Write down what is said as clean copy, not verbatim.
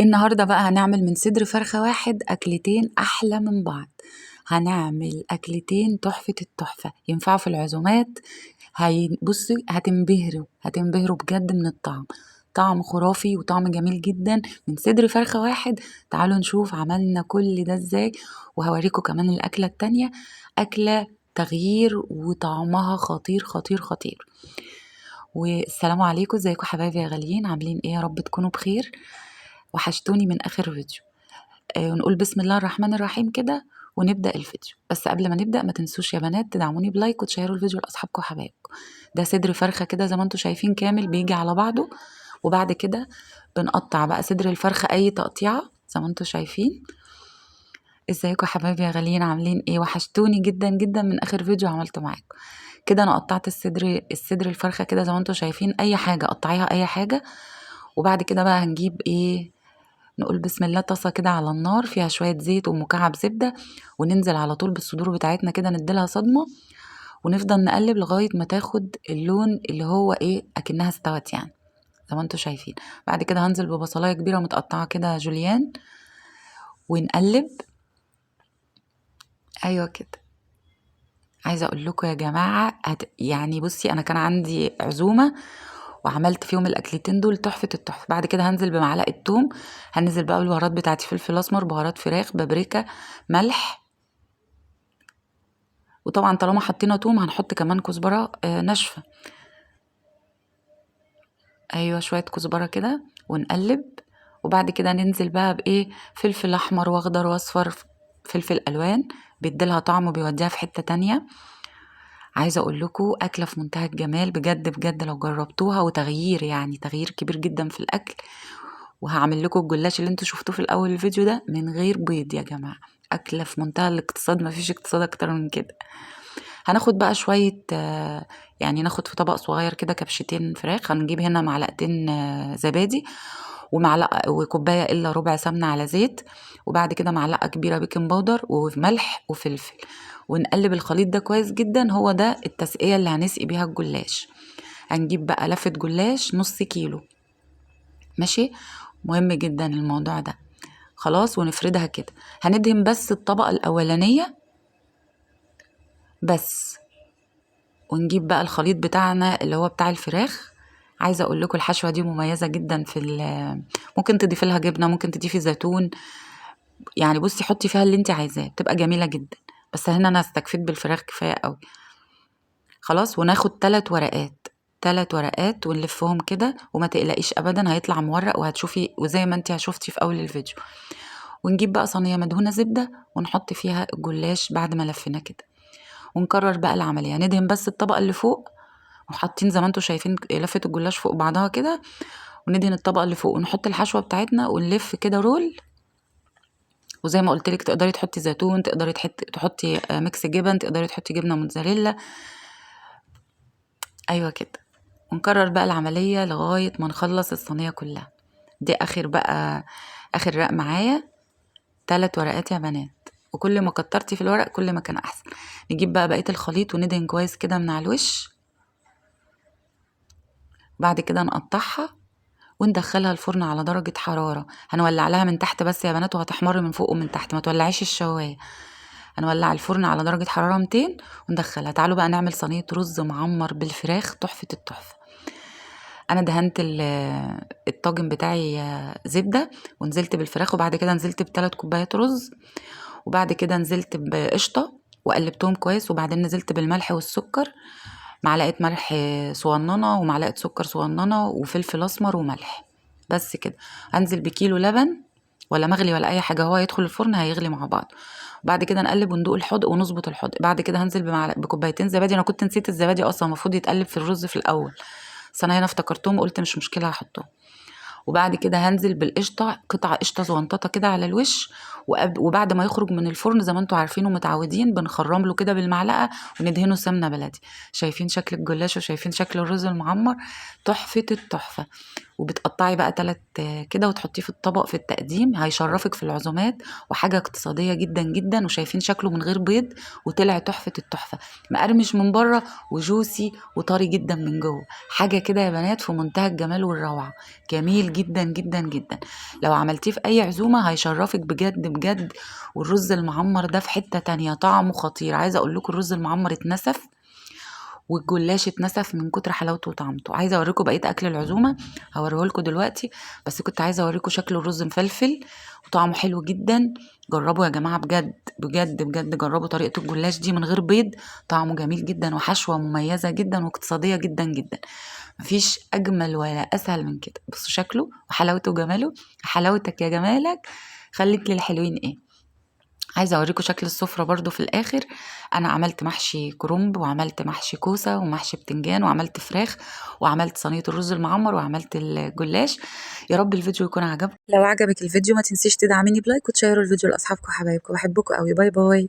النهاردة بقى هنعمل من صدر فرخة واحد أكلتين أحلى من بعض. هنعمل أكلتين تحفة التحفة ينفعوا في العزومات. بصي هتنبهروا بجد من الطعم. طعم خرافي وطعم جميل جدا من صدر فرخة واحد. تعالوا نشوف عملنا كل ده ازاي، وهوريكم كمان الأكلة التانية. أكلة تغيير وطعمها خطير خطير خطير. والسلام عليكم، ازيكم حبايبي يا غاليين، عاملين ايه؟ يا رب تكونوا بخير، وحشتوني من اخر فيديو. ونقول بسم الله الرحمن الرحيم كده ونبدأ الفيديو. بس قبل ما نبدأ ما تنسوش يا بنات تدعموني بلايك وتشيروا الفيديو لأصحابكم وحبايبكم. ده صدر فرخة كده زي ما انتم شايفين كامل بيجي على بعضه، وبعد كده بنقطع بقى صدر الفرخة أي تقطيعة زي ما انتم شايفين. ازيكم يا حبايبي يا غاليين، عاملين ايه؟ وحشتوني جدا جدا من اخر فيديو عملته معاكم. كده انا قطعت الصدر الفرخة كده زي ما انتم شايفين، اي حاجة قطعيها اي حاجة. وبعد كده بقى هنجيب ايه، نقول بسم الله، طاسة كده على النار فيها شوية زيت ومكعب زبدة، وننزل على طول بالصدور بتاعتنا كده نديلها صدمة، ونفضل نقلب لغاية ما تاخد اللون اللي هو ايه اكنها استوت يعني زي ما انتوا شايفين. بعد كده هنزل ببصلاية كبيرة متقطعة كده جوليان ونقلب. ايوه كده. عايزة اقول لكم يا جماعة يعني بصي انا كان عندي عزومة وعملت فيهم الاكلتين دول تحفة التحفة. بعد كده هنزل بمعلقة توم، هنزل بقى بالبهارات بتاعتي، فلفل اسمر، بهارات فراخ، بابريكا، ملح. وطبعا طالما حطينا توم هنحط كمان كزبرة ناشفة. ايوه شوية كزبرة كده ونقلب. وبعد كده ننزل بقى بايه، فلفل احمر واخضر واصفر، فلفل الوان، بيديلها طعم وبيوديها في حتة تانية. عايزة اقول لكم اكلة في منتهى الجمال بجد بجد، لو جربتوها، وتغيير يعني تغيير كبير جدا في الاكل. وهعمل لكم الجلاش اللي انتوا شفتوه في الاول الفيديو ده من غير بيض يا جماعة. اكلة في منتهى الاقتصاد، مفيش اقتصاد اكتر من كده. هناخد بقى شوية يعني ناخد في طبق صغير كده كبشتين فراخ، هنجيب هنا معلقتين زبادي، ومعلقة وكوباية إلا ربع سمنة على زيت، وبعد كده معلقة كبيرة بيكنج باودر وملح وفلفل، ونقلب الخليط ده كويس جدا. هو ده التسقية اللي هنسقي بيها الجلاش. هنجيب بقى لفة جلاش نص كيلو، ماشي؟ مهم جدا الموضوع ده. خلاص ونفردها كده. هندهن بس الطبقة الأولانية بس، ونجيب بقى الخليط بتاعنا اللي هو بتاع الفراخ. عايزه اقول لكم الحشوه دي مميزه جدا ممكن تضيفي لها جبنه، ممكن تضيفي زيتون، يعني بصي حطي فيها اللي انت عايزاه، بتبقى جميله جدا. بس هنا انا استكفيت بالفراخ كفايه قوي. خلاص وناخد 3 ورقات ونلفهم كده، وما تقلقيش ابدا هيطلع مورق وهتشوفي، وزي ما انت شفتي في اول الفيديو. ونجيب بقى صينيه مدهونه زبده ونحط فيها الجلاش بعد ما لفينا كده، ونكرر بقى العمليه. ندهن بس الطبقه اللي فوق، وحاطين زي ما انتوا شايفين لفة الجلاش فوق بعضها كده، وندهن الطبقة اللي فوق ونحط الحشوة بتاعتنا ونلف كده رول. وزي ما قلت لك تقدري تحطي زيتون، تقدري تحطي ميكس جبن، تقدري تحطي جبنة موتزاريلا. ايوه كده. ونكرر بقى العملية لغاية ما نخلص الصينية كلها. دي اخر رق معايا 3 ورقات يا بنات، وكل ما كترتي في الورق كل ما كان احسن. نجيب بقى بقية الخليط وندهن كويس كده من على الوش. بعد كده نقطعها وندخلها الفرن على درجة حرارة. هنولع لها من تحت بس يا بنات، وهتحمر من فوق ومن تحت، ما تولعيش الشواية. هنولع الفرن على درجة حرارة 200 وندخلها. تعالوا بقى نعمل صينية رز معمر بالفراخ تحفة التحفة. انا دهنت الطاجن بتاعي زبدة، ونزلت بالفراخ، وبعد كده نزلت ب3 كوبايات رز، وبعد كده نزلت بقشطة وقلبتهم كويس، وبعدين نزلت بالملح والسكر، معلقة ملح صغننة ومعلقة سكر صغننة وفلفل اسمر وملح، بس كده. هنزل بكيلو لبن، ولا مغلي ولا اي حاجه، هو يدخل الفرن هيغلي مع بعض. وبعد كده نقلب وندوق الحدق ونظبط الحدق. بعد كده هنزل بكوبايتين زبادي، انا كنت نسيت الزبادي اصلا، المفروض يتقلب في الرز في الاول، بس انا هنا افتكرتهم وقلت مش مشكله هحطهم. وبعد كده هنزل بالقشطه، قطع قشطه صغنططه كده على الوش. وبعد ما يخرج من الفرن زي ما انتم عارفين ومتعودين بنخرم له كده بالمعلقه وندهنه سمنه بلدي. شايفين شكل الجلاش وشايفين شكل الرز المعمر، تحفه التحفه. وبتقطعي بقى 3 كده وتحطيه في الطبق في التقديم، هيشرفك في العزومات، وحاجه اقتصاديه جدا جدا. وشايفين شكله من غير بيض وطلع تحفه التحفه، مقرمش من بره وجوسي وطري جدا من جوه. حاجه كده يا بنات في منتهى الجمال والروعه، جميل جدا جدا جدا. لو عملتيه في اي عزومة هيشرفك بجد بجد. والرز المعمر ده في حتة تانية، طعمه خطير. عايزة اقول لكم الرز المعمر اتنسف والجلاش اتنسف من كتر حلاوته وطعمته. عايزه اوريكم بقيه اكل العزومه، هوريه لكم دلوقتي، بس كنت عايزه اوريكم شكل الرز مفلفل وطعمه حلو جدا. جربوا يا جماعه بجد بجد بجد، جربوا طريقه الجلاش دي من غير بيض، طعمه جميل جدا وحشوه مميزه جدا واقتصاديه جدا جدا. مفيش اجمل ولا اسهل من كده. بصوا شكله وحلاوته وجماله. حلاوتك يا جمالك، خليك للحلوين ايه. عايزه اوريكم شكل السفره برضو في الاخر. انا عملت محشي كرنب وعملت محشي كوسه ومحشي بتنجان وعملت فراخ وعملت صينيه الرز المعمر وعملت الجلاش. يا رب الفيديو يكون عجبكم. لو عجبك الفيديو ما تنسيش تدعميني بلايك وتشيروا الفيديو لاصحابكم وحبايبكم. بحبكم قوي. باي باي.